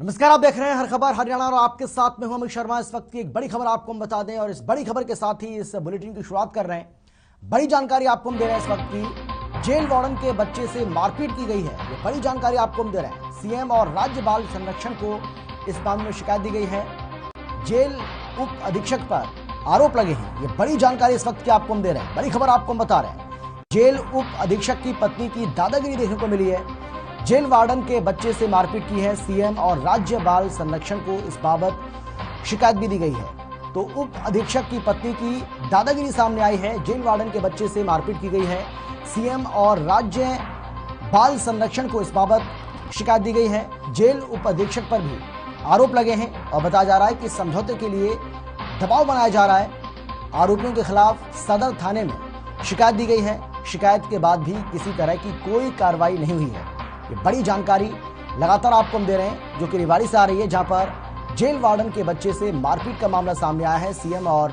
नमस्कार, आप देख रहे हैं हर खबर हरियाणा और आपके साथ में हूं अमित शर्मा। इस वक्त की एक बड़ी खबर आपको हम बता दें और इस बड़ी खबर के साथ ही इस बुलेटिन की शुरुआत कर रहे हैं। बड़ी जानकारी आपको हम दे रहे हैं इस वक्त की। जेल वार्डन के बच्चे से मारपीट की गई है, ये बड़ी जानकारी आपको हम दे रहे हैं। सीएम और राज्य बाल संरक्षण को इस मामले में शिकायत दी गई है। जेल उप अधीक्षक पर आरोप लगे हैं, ये बड़ी जानकारी इस वक्त की आपको हम दे रहे हैं। बड़ी खबर आपको हम बता रहे हैं। जेल उप अधीक्षक की पत्नी की दादागिरी देखने को मिली है। जेल वार्डन के बच्चे से मारपीट की है। सीएम और राज्य बाल संरक्षण को इस बाबत शिकायत भी दी गई है। तो उप अधीक्षक की पत्नी की दादागिरी सामने आई है। जेल वार्डन के बच्चे से मारपीट की गई है। सीएम और राज्य बाल संरक्षण को इस बाबत शिकायत दी गई है। जेल उप अधीक्षक पर भी आरोप लगे हैं और बताया जा रहा है कि समझौते के लिए दबाव बनाया जा रहा है। आरोपियों के खिलाफ सदर थाने में शिकायत दी गई है। शिकायत के बाद भी किसी तरह की कोई कार्रवाई नहीं हुई है। ये बड़ी जानकारी लगातार आपको हम दे रहे हैं जो कि रेवाड़ी से आ रही है, जहां पर जेल वार्डन के बच्चे से मारपीट का मामला सामने आया है। सीएम और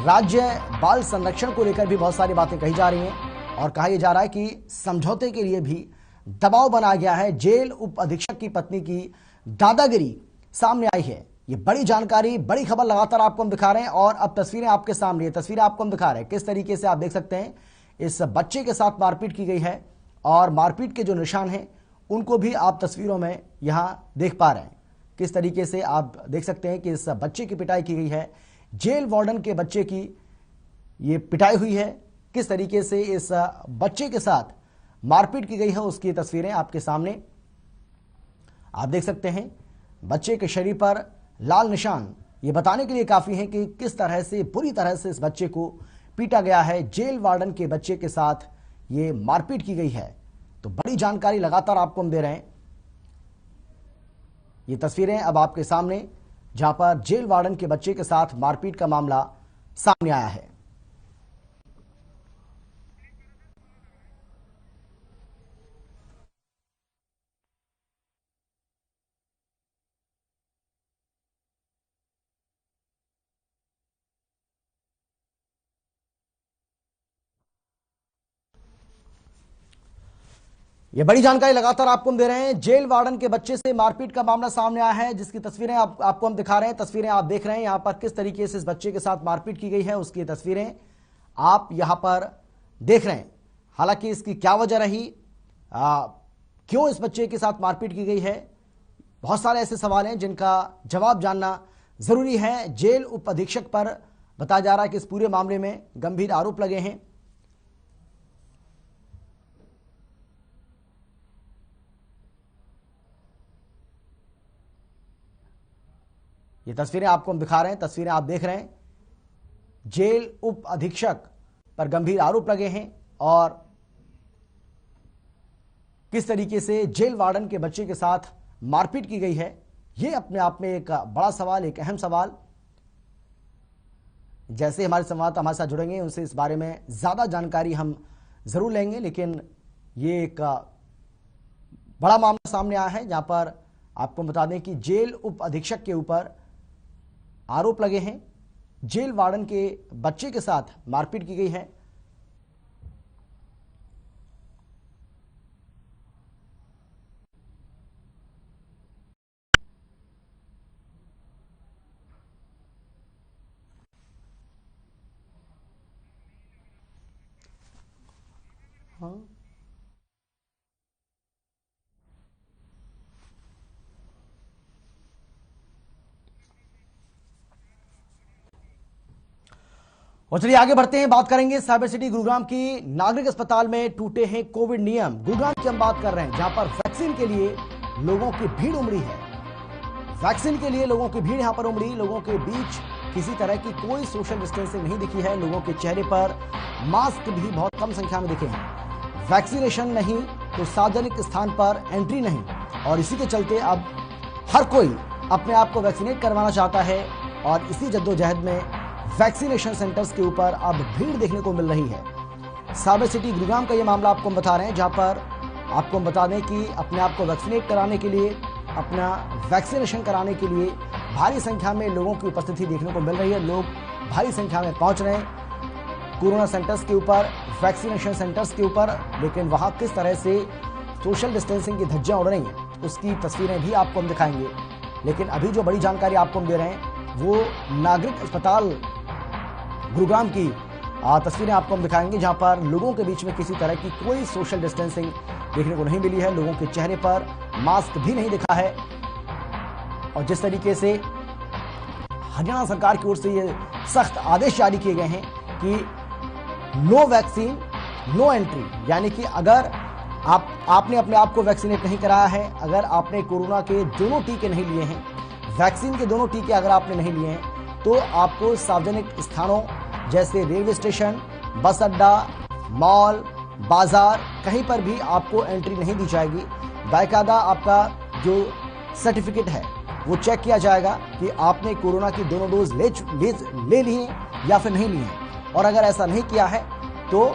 राज्य बाल संरक्षण को लेकर भी बहुत सारी बातें कही जा रही हैं और कहा यह जा रहा है कि समझौते के लिए भी दबाव बनाया गया है। जेल उप अधीक्षक की पत्नी की दादागिरी सामने आई है। ये बड़ी जानकारी, बड़ी खबर लगातार आपको हम दिखा रहे हैं और अब तस्वीरें आपके सामने, तस्वीरें आपको हम दिखा रहे हैं किस तरीके से आप देख सकते हैं इस बच्चे के साथ मारपीट की गई है और मारपीट के जो निशान हैं उनको भी आप तस्वीरों में यहां देख पा रहे हैं। किस तरीके से आप देख सकते हैं कि इस बच्चे की पिटाई की गई है। जेल वार्डन के बच्चे की ये पिटाई हुई है। किस तरीके से इस बच्चे के साथ मारपीट की गई है उसकी तस्वीरें आपके सामने आप देख सकते हैं। बच्चे के शरीर पर लाल निशान ये बताने के लिए काफी है कि किस तरह से बुरी तरह से इस बच्चे को पीटा गया है। जेल वार्डन के बच्चे के साथ ये मारपीट की गई है। तो बड़ी जानकारी लगातार आपको हम दे रहे हैं। ये तस्वीरें अब आपके सामने जहां पर जेल वार्डन के बच्चे के साथ मारपीट का मामला सामने आया है। ये बड़ी जानकारी लगातार आपको हम दे रहे हैं। जेल वार्डन के बच्चे से मारपीट का मामला सामने आया है, जिसकी तस्वीरें आपको हम दिखा रहे हैं। तस्वीरें आप देख रहे हैं यहां पर किस तरीके से इस बच्चे के साथ मारपीट की गई है, उसकी तस्वीरें आप यहां पर देख रहे हैं। हालांकि इसकी क्या वजह रही, क्यों इस बच्चे के साथ मारपीट की गई है, बहुत सारे ऐसे सवाल हैं जिनका जवाब जानना जरूरी है। जेल उप अधीक्षक पर बताया जा रहा है कि इस पूरे मामले में गंभीर आरोप लगे हैं। ये तस्वीरें आपको हम दिखा रहे हैं, तस्वीरें आप देख रहे हैं। जेल उप अधीक्षक पर गंभीर आरोप लगे हैं और किस तरीके से जेल वार्डन के बच्चे के साथ मारपीट की गई है, यह अपने आप में एक बड़ा सवाल, एक अहम सवाल। जैसे हमारे संवाददाता हमारे साथ जुड़ेंगे उनसे इस बारे में ज्यादा जानकारी हम जरूर लेंगे, लेकिन ये एक बड़ा मामला सामने आया है जहां पर आपको बता दें कि जेल उप अधीक्षक के ऊपर आरोप लगे हैं। जेल वार्डन के बच्चे के साथ मारपीट की गई है। हाँ, और चलिए आगे बढ़ते हैं, बात करेंगे साइबर सिटी गुरुग्राम की नागरिक अस्पताल में टूटे हैं कोविड नियम। गुरुग्राम की हम बात कर रहे हैं जहां पर वैक्सीन के लिए लोगों की भीड़ उमड़ी है। वैक्सीन के लिए लोगों की भीड़ यहां पर उमड़ी। लोगों के बीच किसी तरह की कोई सोशल डिस्टेंसिंग नहीं दिखी है। लोगों के चेहरे पर मास्क भी बहुत कम संख्या में दिखे हैं। वैक्सीनेशन नहीं तो सार्वजनिक स्थान पर एंट्री नहीं, और इसी के चलते अब हर कोई अपने आप को वैक्सीनेट करवाना चाहता है और इसी जद्दोजहद में वैक्सीनेशन सेंटर्स के ऊपर अब भीड़ देखने को मिल रही है। साइबर सिटी गुरुग्राम का यह मामला आपको हम बता रहे हैं, जहां पर आपको हम बता दें कि अपने आप को वैक्सीनेट कराने के लिए, अपना वैक्सीनेशन कराने के लिए भारी संख्या में लोगों की उपस्थिति देखने को मिल रही है। लोग भारी संख्या में पहुंच रहे हैं कोरोना सेंटर्स के ऊपर, वैक्सीनेशन सेंटर्स के ऊपर, लेकिन वहां किस तरह से सोशल डिस्टेंसिंग की धज्जियां उड़ रही हैं, उसकी तस्वीरें भी आपको हम दिखाएंगे। लेकिन अभी जो बड़ी जानकारी आपको हम दे रहे हैं वो नागरिक अस्पताल गुरुग्राम की तस्वीरें आपको हम दिखाएंगे, जहां पर लोगों के बीच में किसी तरह की कोई सोशल डिस्टेंसिंग देखने को नहीं मिली है। लोगों के चेहरे पर मास्क भी नहीं दिखा है। और जिस तरीके से हरियाणा सरकार की ओर से ये सख्त आदेश जारी किए गए हैं कि नो वैक्सीन नो एंट्री, यानी कि अगर आपने अपने आप को वैक्सीनेट नहीं कराया है, अगर आपने कोरोना के दोनों टीके नहीं लिए हैं, वैक्सीन के दोनों टीके अगर आपने नहीं लिए हैं, तो आपको सार्वजनिक स्थानों जैसे रेलवे स्टेशन, बस अड्डा, मॉल, बाजार, कहीं पर भी आपको एंट्री नहीं दी जाएगी। बाकायदा आपका जो सर्टिफिकेट है वो चेक किया जाएगा कि आपने कोरोना की दोनों डोज ले ली हैं या फिर नहीं ली हैं। और अगर ऐसा नहीं किया है तो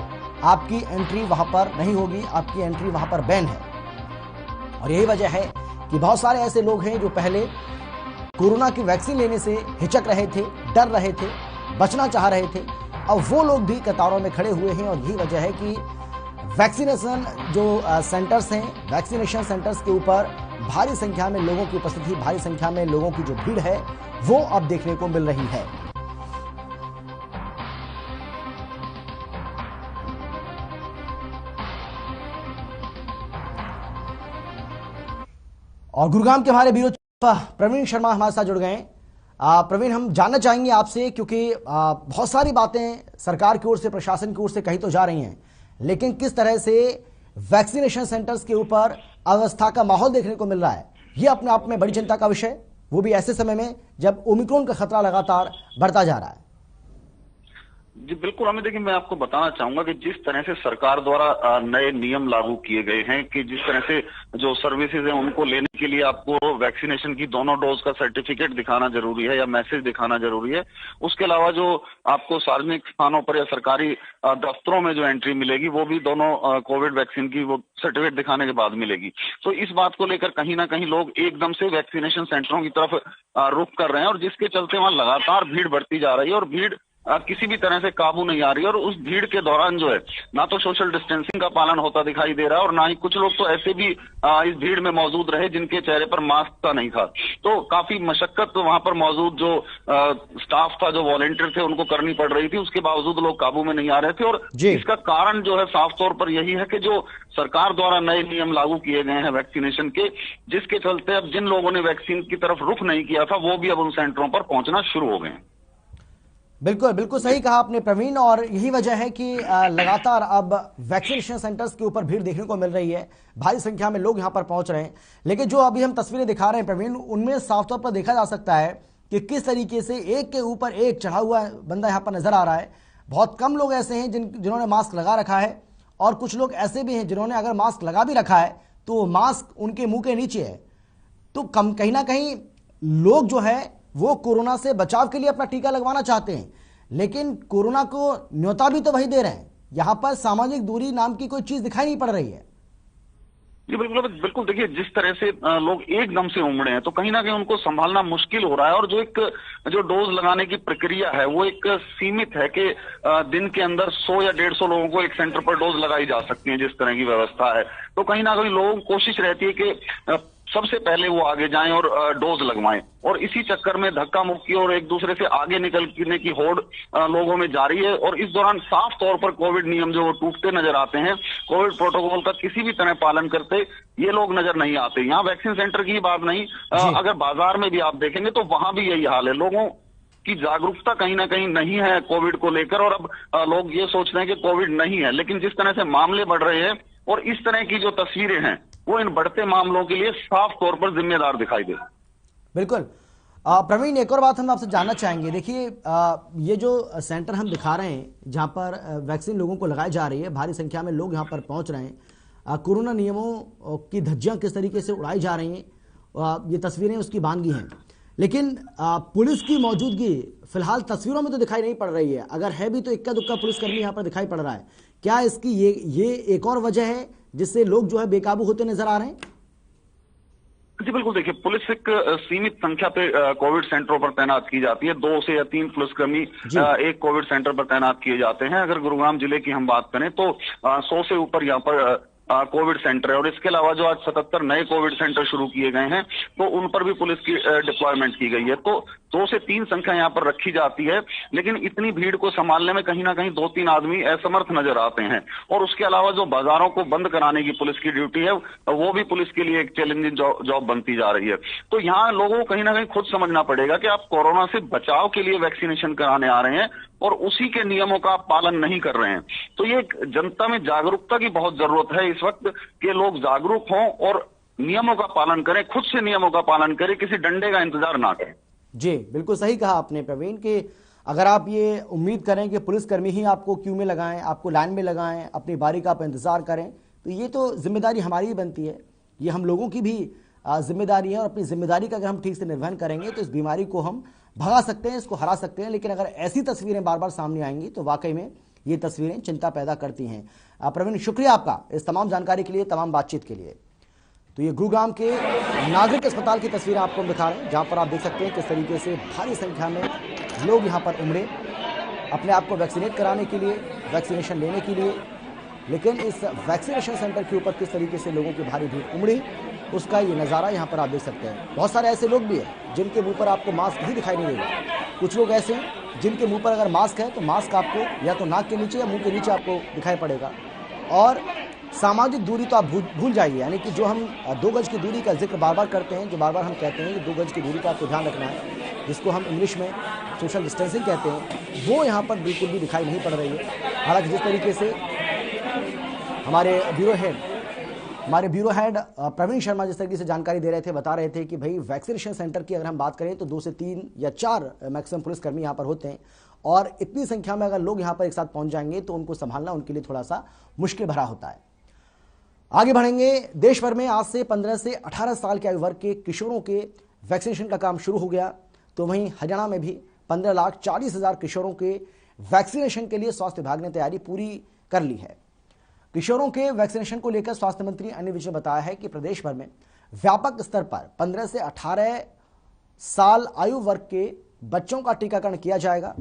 आपकी एंट्री वहां पर नहीं होगी, आपकी एंट्री वहां पर बैन है। और यही वजह है कि बहुत सारे ऐसे लोग हैं जो पहले कोरोना की वैक्सीन लेने से हिचक रहे थे, डर रहे थे, बचना चाह रहे थे। अब वो लोग भी कतारों में खड़े हुए हैं। और यही वजह है कि वैक्सीनेशन जो सेंटर्स हैं, वैक्सीनेशन सेंटर्स के ऊपर भारी संख्या में लोगों की उपस्थिति, भारी संख्या में लोगों की जो भीड़ है वो अब देखने को मिल रही है। और गुरुग्राम के हमारे ब्यूरो प्रवीण शर्मा हमारे साथ जुड़ गए हैं। प्रवीण, हम जानना चाहेंगे आपसे, क्योंकि बहुत सारी बातें सरकार की ओर से, प्रशासन की ओर से कही तो जा रही हैं, लेकिन किस तरह से वैक्सीनेशन सेंटर्स के ऊपर अवस्था का माहौल देखने को मिल रहा है, ये अपने आप में बड़ी चिंता का विषय, वो भी ऐसे समय में जब ओमिक्रॉन का खतरा लगातार बढ़ता जा रहा है। जी बिल्कुल, हमें देखिए, मैं आपको बताना चाहूंगा कि जिस तरह से सरकार द्वारा नए नियम लागू किए गए हैं कि जिस तरह से जो सर्विसेज हैं उनको लेने के लिए आपको वैक्सीनेशन की दोनों डोज का सर्टिफिकेट दिखाना जरूरी है या मैसेज दिखाना जरूरी है। उसके अलावा जो आपको सार्वजनिक स्थानों पर या सरकारी दफ्तरों में जो एंट्री मिलेगी वो भी दोनों कोविड वैक्सीन की वो सर्टिफिकेट दिखाने के बाद मिलेगी। तो इस बात को लेकर कहीं ना कहीं लोग एकदम से वैक्सीनेशन सेंटरों की तरफ रुख कर रहे हैं, और जिसके चलते वहां लगातार भीड़ बढ़ती जा रही है और भीड़ किसी भी तरह से काबू नहीं आ रही है। और उस भीड़ के दौरान जो है ना तो सोशल डिस्टेंसिंग का पालन होता दिखाई दे रहा है, और ना ही कुछ लोग तो ऐसे भी इस भीड़ में मौजूद रहे जिनके चेहरे पर मास्क का नहीं था। तो काफी मशक्कत वहां पर मौजूद जो स्टाफ था, जो वॉलेंटियर थे, उनको करनी पड़ रही थी। उसके बावजूद लोग काबू में नहीं आ रहे थे। और इसका कारण जो है साफ तौर पर यही है कि जो सरकार द्वारा नए नियम लागू किए गए हैं वैक्सीनेशन के, जिसके चलते अब जिन लोगों ने वैक्सीन की तरफ रुख नहीं किया था वो भी अब उन सेंटरों पर पहुंचना शुरू हो गए हैं। बिल्कुल बिल्कुल सही कहा आपने प्रवीण, और यही वजह है कि लगातार अब वैक्सीनेशन सेंटर्स के ऊपर भीड़ देखने को मिल रही है, भारी संख्या में लोग यहां पर पहुंच रहे हैं। लेकिन जो अभी हम तस्वीरें दिखा रहे हैं प्रवीण, उनमें साफ तौर पर देखा जा सकता है कि किस तरीके से एक के ऊपर एक चढ़ा हुआ बंदा यहां पर नजर आ रहा है। बहुत कम लोग ऐसे हैं जिन्होंने मास्क लगा रखा है, और कुछ लोग ऐसे भी हैं जिन्होंने अगर मास्क लगा भी रखा है तो मास्क उनके मुंह के नीचे है। तो कहीं ना कहीं लोग जो है वो कोरोना से बचाव के लिए अपना टीका लगवाना चाहते हैं, लेकिन कोरोना को न्योता भी तो वही दे रहे हैं। यहां पर सामाजिक दूरी नाम की कोई चीज दिखाई नहीं पड़ रही है। जी बिल्कुल बिल्कुल, देखिए जिस तरह से लोग एकदम से उमड़े हैं तो कहीं ना कहीं उनको संभालना मुश्किल हो रहा है। और जो डोज लगाने की प्रक्रिया है वो एक सीमित है कि दिन के अंदर 100 या 150 लोगों को एक सेंटर पर डोज लगाई जा सकती है, जिस तरह की व्यवस्था है। तो कहीं ना कहीं लोगों को कोशिश रहती है कि सबसे पहले वो आगे जाएं और डोज लगवाएं, और इसी चक्कर में धक्का मुक्की और एक दूसरे से आगे निकलने की होड़ लोगों में जारी है। और इस दौरान साफ तौर पर कोविड नियम जो टूटते नजर आते हैं, कोविड प्रोटोकॉल का किसी भी तरह पालन करते ये लोग नजर नहीं आते। यहाँ वैक्सीन सेंटर की बात नहीं, अगर बाजार में भी आप देखेंगे तो वहां भी यही हाल है। लोगों की जागरूकता कहीं ना कहीं नहीं है कोविड को लेकर, और अब लोग ये सोच रहे हैं कि कोविड नहीं है। लेकिन जिस तरह से मामले बढ़ रहे हैं और इस तरह की जो तस्वीरें हैं वो इन बढ़ते मामलों के लिए साफ तौर पर जिम्मेदार दिखाई दे। बिल्कुल प्रवीण, एक और बात हम आपसे जानना चाहेंगे। देखिए ये जो सेंटर हम दिखा रहे हैं जहां पर वैक्सीन लोगों को लगाई जा रही है, भारी संख्या में लोग यहां पर पहुंच रहे हैं, कोरोना नियमों की धज्जियां किस तरीके से उड़ाई जा रही हैं, ये तस्वीरें उसकी बानगी हैं। लेकिन पुलिस की मौजूदगी फिलहाल तस्वीरों में तो दिखाई नहीं पड़ रही है। अगर है भी तो इक्का दुक्का पुलिसकर्मी यहाँ पर दिखाई पड़ रहा है। क्या इसकी ये एक और वजह है जिससे लोग जो है बेकाबू होते नजर आ रहे हैं? जी बिल्कुल, देखिए पुलिस एक सीमित संख्या पे कोविड सेंटरों पर तैनात की जाती है। 2 से या 3 पुलिसकर्मी एक कोविड सेंटर पर तैनात किए जाते हैं। अगर गुरुग्राम जिले की हम बात करें तो 100 से ऊपर यहाँ पर कोविड सेंटर है। और इसके अलावा जो आज 77 नए कोविड सेंटर शुरू किए गए हैं, तो उन पर भी पुलिस की डिप्लॉयमेंट की गई है। तो 2 से 3 संख्या यहाँ पर रखी जाती है, लेकिन इतनी भीड़ को संभालने में कहीं ना कहीं 2-3 आदमी असमर्थ नजर आते हैं। और उसके अलावा जो बाजारों को बंद कराने की पुलिस की ड्यूटी है, वो भी पुलिस के लिए एक चैलेंजिंग जॉब बनती जा रही है। तो यहाँ लोगों को कहीं ना कहीं खुद समझना पड़ेगा कि आप कोरोना से बचाव के लिए वैक्सीनेशन कराने आ रहे हैं और उसी के नियमों का आप पालन नहीं कर रहे हैं। तो ये जनता में जागरूकता की बहुत जरूरत है इस वक्त, कि लोग जागरूक हों और नियमों का पालन करें, खुद से नियमों का पालन करें, किसी डंडे का इंतजार ना करें। जी बिल्कुल सही कहा आपने प्रवीण, कि अगर आप ये उम्मीद करें कि पुलिसकर्मी ही आपको क्यू में लगाएं, आपको लाइन में लगाएं, अपनी बारी का आप इंतजार करें, तो ये तो जिम्मेदारी हमारी ही बनती है। ये हम लोगों की भी जिम्मेदारी है, और अपनी जिम्मेदारी का अगर हम ठीक से निर्वहन करेंगे तो इस बीमारी को हम भगा सकते हैं, इसको हरा सकते हैं। लेकिन अगर ऐसी तस्वीरें बार बार सामने आएंगी तो वाकई में ये तस्वीरें चिंता पैदा करती हैं। प्रवीण, शुक्रिया आपका इस तमाम जानकारी के लिए, तमाम बातचीत के लिए। तो ये गुरुग्राम के नागरिक अस्पताल की तस्वीरें आपको हम दिखा रहे हैं, जहां पर आप देख सकते हैं किस तरीके से भारी संख्या में लोग यहां पर उमड़े अपने आप को वैक्सीनेट कराने के लिए, वैक्सीनेशन लेने के लिए। लेकिन इस वैक्सीनेशन सेंटर के ऊपर किस तरीके से लोगों की भारी भीड़ उमड़ी, उसका ये नज़ारा यहाँ पर आप देख सकते हैं। बहुत सारे ऐसे लोग भी हैं जिनके मुंह पर आपको मास्क ही दिखाई नहीं देगा। कुछ लोग ऐसे हैं जिनके मुंह पर अगर मास्क है तो मास्क आपको या तो नाक के नीचे या मुंह के नीचे आपको दिखाई पड़ेगा। और सामाजिक दूरी तो आप भूल जाइए, यानी कि जो हम 2 गज की दूरी का जिक्र बार बार करते हैं, जो बार बार हम कहते हैं कि 2 गज की दूरी का आपको ध्यान रखना है, जिसको हम इंग्लिश में सोशल डिस्टेंसिंग कहते हैं, वो यहाँ पर बिल्कुल भी दिखाई नहीं पड़ रही है। हालांकि जिस तरीके से हमारे ब्यूरो हेड प्रवीण शर्मा जिस तरीके से जानकारी दे रहे थे, बता रहे थे कि भाई वैक्सीनेशन सेंटर की अगर हम बात करें तो 2 से 3 या 4 मैक्सिमम पुलिसकर्मी यहाँ पर होते हैं, और इतनी संख्या में अगर लोग यहाँ पर एक साथ पहुंच जाएंगे तो उनको संभालना उनके लिए थोड़ा सा मुश्किल भरा होता है। आगे बढ़ेंगे। देश भर में आज से 15 से 18 साल के आयु वर्ग के किशोरों के वैक्सीनेशन का काम शुरू हो गया। तो वहीं हरियाणा में भी 15,40,000 किशोरों के वैक्सीनेशन के लिए स्वास्थ्य विभाग ने तैयारी पूरी कर ली है। किशोरों के वैक्सीनेशन को लेकर स्वास्थ्य मंत्री अनिल विज ने बताया है कि प्रदेश भर में व्यापक स्तर पर 15 से 18 साल आयु वर्ग के बच्चों का टीकाकरण किया जाएगा।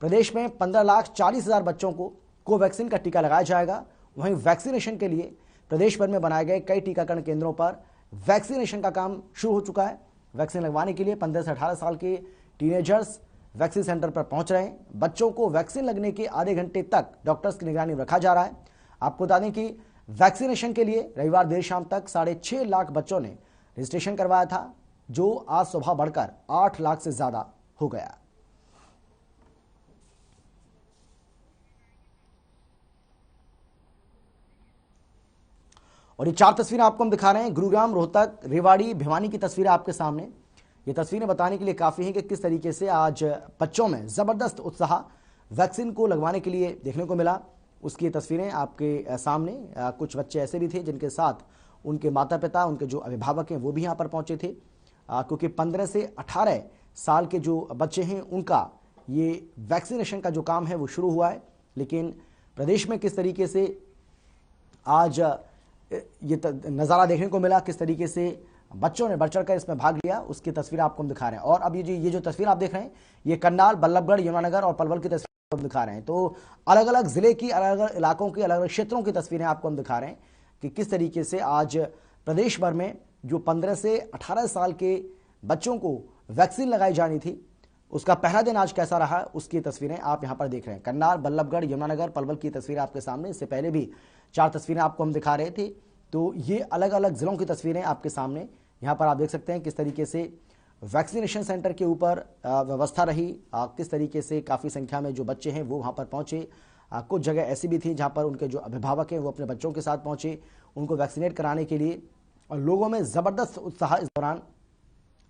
प्रदेश में 15,40,000 बच्चों को कोवैक्सीन का टीका लगाया जाएगा। वहीं वैक्सीनेशन के लिए प्रदेश भर में बनाए गए कई टीकाकरण केंद्रों पर वैक्सीनेशन का काम शुरू हो चुका है। वैक्सीन लगवाने के लिए 15 से 18 साल के टीनेजर्स वैक्सीन सेंटर पर पहुंच रहे हैं। बच्चों को वैक्सीन लगने के आधे घंटे तक डॉक्टर्स की निगरानी में रखा जा रहा है। आपको बता दें कि वैक्सीनेशन के लिए रविवार देर शाम तक 6.5 लाख बच्चों ने रजिस्ट्रेशन करवाया था, जो आज सुबह बढ़कर 8 लाख से ज्यादा हो गया। और ये 4 तस्वीरें आपको हम दिखा रहे हैं, गुरुग्राम, रोहतक, रेवाड़ी, भिवानी की तस्वीरें आपके सामने। ये तस्वीरें बताने के लिए काफी हैं कि किस तरीके से आज बच्चों में जबरदस्त उत्साह वैक्सीन को लगवाने के लिए देखने को मिला। उसकी तस्वीरें आपके सामने। कुछ बच्चे ऐसे भी थे जिनके साथ उनके माता पिता, उनके जो अभिभावक हैं वो भी यहाँ पर पहुंचे थे, क्योंकि 15 से 18 साल के जो बच्चे हैं उनका ये वैक्सीनेशन का जो काम है वो शुरू हुआ है। लेकिन प्रदेश में किस तरीके से आज ये नज़ारा देखने को मिला, किस तरीके से बच्चों ने बढ़ चढ़ कर इसमें भाग लिया, उसकी तस्वीर आपको हम दिखा रहे हैं। और अब ये जो तस्वीर आप देख रहे हैं, ये करनाल, बल्लभगढ़, यमुनानगर और पलवल की तस्वीर हम दिखा रहे हैं। तो अलग अलग जिले की, अलग अलग इलाकों की, अलग अलग क्षेत्रों की तस्वीरें आपको हम दिखा रहे हैं कि किस तरीके से आज प्रदेश भर में जो 15 से 18 साल के बच्चों को वैक्सीन लगाई जानी थी, उसका पहला दिन आज कैसा रहा, उसकी तस्वीरें आप यहाँ पर देख रहे हैं। करनाल, बल्लभगढ़, यमुनानगर, पलवल की तस्वीर आपके सामने। इससे पहले भी 4 तस्वीरें आपको हम दिखा रहे थे। तो ये अलग अलग जिलों की तस्वीरें आपके सामने। यहाँ पर आप देख सकते हैं किस तरीके से वैक्सीनेशन सेंटर के ऊपर व्यवस्था रही, किस तरीके से काफ़ी संख्या में जो बच्चे हैं वो वहाँ पर पहुँचे। कुछ जगह ऐसी भी थी जहाँ पर उनके जो अभिभावक हैं वो अपने बच्चों के साथ पहुँचे उनको वैक्सीनेट कराने के लिए। और लोगों में ज़बरदस्त उत्साह इस दौरान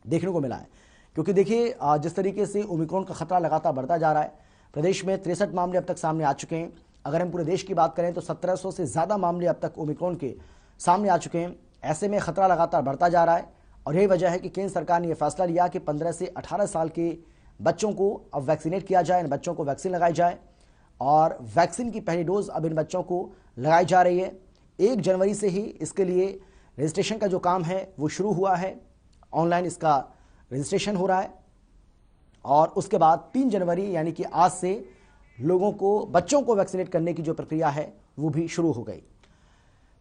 देखने को मिला है, क्योंकि देखिए जिस तरीके से ओमिक्रॉन का खतरा लगातार बढ़ता जा रहा है। प्रदेश में 63 मामले अब तक सामने आ चुके हैं। अगर हम पूरे देश की बात करें तो 1700 से ज़्यादा मामले अब तक ओमिक्रॉन के सामने आ चुके हैं। ऐसे में खतरा लगातार बढ़ता जा रहा है और यही वजह है कि केंद्र सरकार ने यह फैसला लिया कि 15 से 18 साल के बच्चों को अब वैक्सीनेट किया जाए, इन बच्चों को वैक्सीन लगाई जाए। और वैक्सीन की पहली डोज अब इन बच्चों को लगाई जा रही है। 1 जनवरी से ही इसके लिए रजिस्ट्रेशन का जो काम है वो शुरू हुआ है। ऑनलाइन इसका रजिस्ट्रेशन हो रहा है और उसके बाद 3 जनवरी यानी कि आज से लोगों को, बच्चों को वैक्सीनेट करने की जो प्रक्रिया है वो भी शुरू हो गई।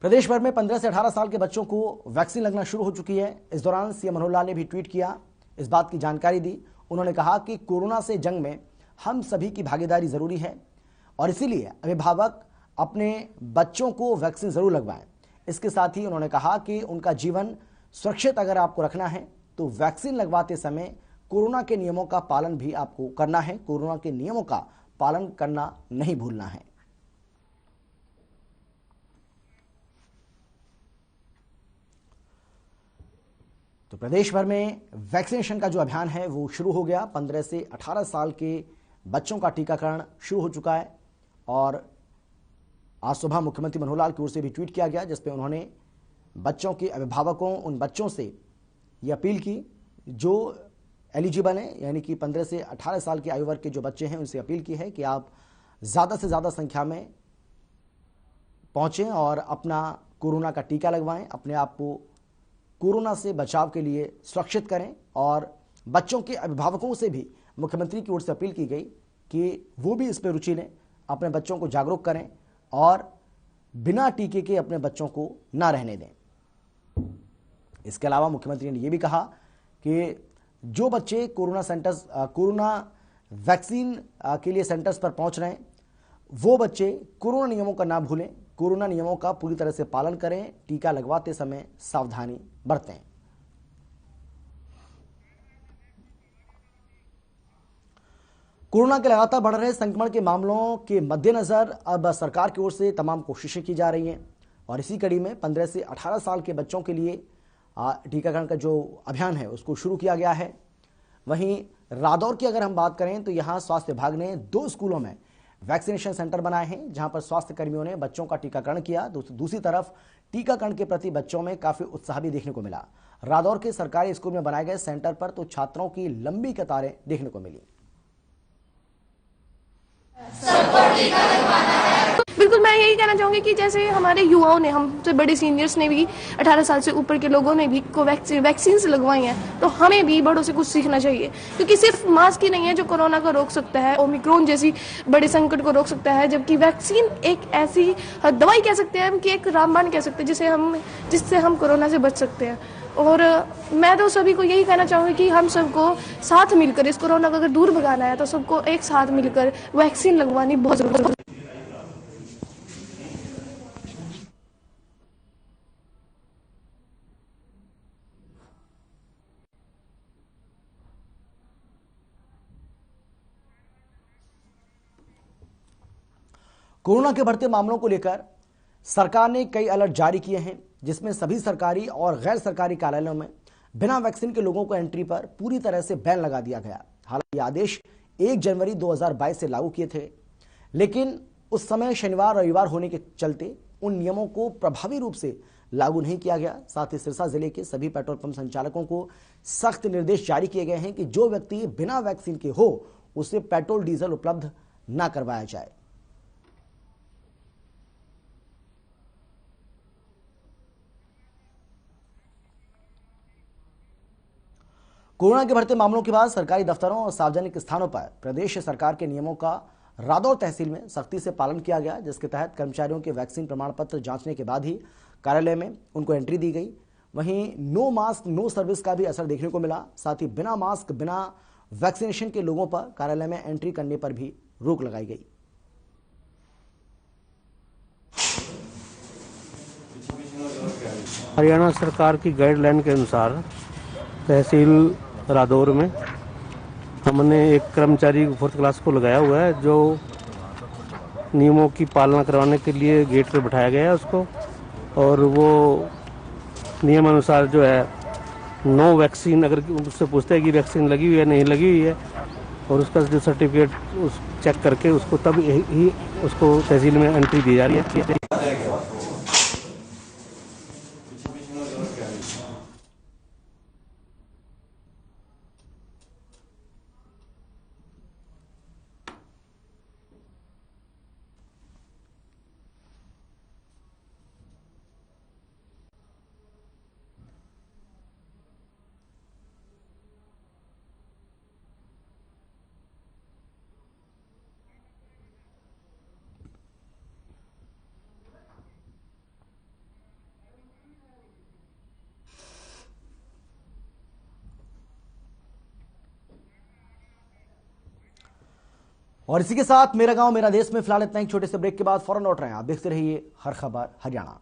प्रदेश भर में 15 से 18 साल के बच्चों को वैक्सीन लगना शुरू हो चुकी है। इस दौरान सीएम मनोहर लाल ने भी ट्वीट किया, इस बात की जानकारी दी। उन्होंने कहा कि कोरोना से जंग में हम सभी की भागीदारी जरूरी है और इसीलिए अभिभावक अपने बच्चों को वैक्सीन जरूर लगवाएं। इसके साथ ही उन्होंने कहा कि उनका जीवन सुरक्षित अगर आपको रखना है तो वैक्सीन लगवाते समय कोरोना के नियमों का पालन भी आपको करना है। कोरोना के नियमों का पालन करना नहीं भूलना है। तो प्रदेश भर में वैक्सीनेशन का जो अभियान है वो शुरू हो गया। 15 से 18 साल के बच्चों का टीकाकरण शुरू हो चुका है और आज सुबह मुख्यमंत्री मनोहर लाल की ओर से भी ट्वीट किया गया, जिसपे उन्होंने बच्चों के अभिभावकों, उन बच्चों से ये अपील की जो एलिजिबल हैं, यानी कि 15 से 18 साल की आयु वर्ग के जो बच्चे हैं, उनसे अपील की है कि आप ज़्यादा से ज़्यादा संख्या में पहुँचें और अपना कोरोना का टीका लगवाएं, अपने आप को कोरोना से बचाव के लिए सुरक्षित करें। और बच्चों के अभिभावकों से भी मुख्यमंत्री की ओर से अपील की गई कि वो भी इस पर रुचि लें, अपने बच्चों को जागरूक करें और बिना टीके के अपने बच्चों को ना रहने दें। इसके अलावा मुख्यमंत्री ने यह भी कहा कि जो बच्चे कोरोना वैक्सीन के लिए सेंटर्स पर पहुंच रहे हैं, वो बच्चे कोरोना नियमों का ना भूलें, कोरोना नियमों का पूरी तरह से पालन करें, टीका लगवाते समय सावधानी बरतें। कोरोना के लगातार बढ़ रहे संक्रमण के मामलों के मद्देनजर अब सरकार की ओर से तमाम कोशिशें की जा रही हैं और इसी कड़ी में 15 से 18 साल के बच्चों के लिए टीकाकरण का जो अभियान है उसको शुरू किया गया है। वहीं रादौर की अगर हम बात करें तो यहां स्वास्थ्य विभाग ने 2 स्कूलों में वैक्सीनेशन सेंटर बनाए हैं, जहां पर स्वास्थ्य कर्मियों ने बच्चों का टीकाकरण किया। दूसरी तरफ टीकाकरण के प्रति बच्चों में काफी उत्साह भी देखने को मिला। रादौर के सरकारी स्कूल में बनाए गए सेंटर पर तो छात्रों की लंबी कतारें देखने को मिली। बिल्कुल, मैं यही कहना चाहूंगी कि जैसे हमारे युवाओं ने, हमसे बड़े सीनियर्स ने भी, 18 साल से ऊपर के लोगों ने भी वैक्सीन लगवाई हैं, तो हमें भी बड़ों से कुछ सीखना चाहिए। क्योंकि सिर्फ मास्क ही नहीं है जो कोरोना को रोक सकता है, ओमिक्रॉन जैसी बड़े संकट को रोक सकता है, जबकि वैक्सीन एक ऐसी दवाई कह सकते हैं कि एक रामबाण कह सकते हैं जिससे हम कोरोना से बच सकते हैं। और मैं तो सभी को यही कहना चाहूँगी कि हम सबको साथ मिलकर इस कोरोना को अगर दूर भगाना है तो सबको एक साथ मिलकर वैक्सीन लगवानी बहुत जरूरी है। कोरोना के बढ़ते मामलों को लेकर सरकार ने कई अलर्ट जारी किए हैं, जिसमें सभी सरकारी और गैर सरकारी कार्यालयों में बिना वैक्सीन के लोगों को एंट्री पर पूरी तरह से बैन लगा दिया गया। हालांकि ये आदेश 1 जनवरी 2022 से लागू किए थे, लेकिन उस समय शनिवार रविवार होने के चलते उन नियमों को प्रभावी रूप से लागू नहीं किया गया। साथ ही सिरसा जिले के सभी पेट्रोल पंप संचालकों को सख्त निर्देश जारी किए गए हैं कि जो व्यक्ति बिना वैक्सीन के हो उसे पेट्रोल डीजल उपलब्ध न करवाया जाए। कोरोना के बढ़ते मामलों के बाद सरकारी दफ्तरों और सार्वजनिक स्थानों पर प्रदेश सरकार के नियमों का रादौर तहसील में सख्ती से पालन किया गया, जिसके तहत कर्मचारियों के वैक्सीन प्रमाण पत्र जांचने के बाद ही कार्यालय में उनको एंट्री दी गई। वहीं नो मास्क नो सर्विस का भी असर देखने को मिला। साथ ही बिना मास्क बिना वैक्सीनेशन के लोगों पर कार्यालय में एंट्री करने पर भी रोक लगाई गई। हरियाणा सरकार की गाइडलाइन के अनुसार तहसील रादौर में हमने एक कर्मचारी 4th क्लास को लगाया हुआ है, जो नियमों की पालना करवाने के लिए गेट पे बिठाया गया है उसको, और वो नियम अनुसार जो है नो वैक्सीन, अगर उससे पूछते हैं कि वैक्सीन लगी हुई है नहीं लगी हुई है, और उसका जो सर्टिफिकेट उस चेक करके उसको तब ही उसको तहसील में एंट्री दी जा रही है। और इसी के साथ मेरा गांव मेरा देश में फिलहाल इतना ही। छोटे से ब्रेक के बाद फौरन लौट रहे हैं। आप देखते रहिए हर खबर हरियाणा।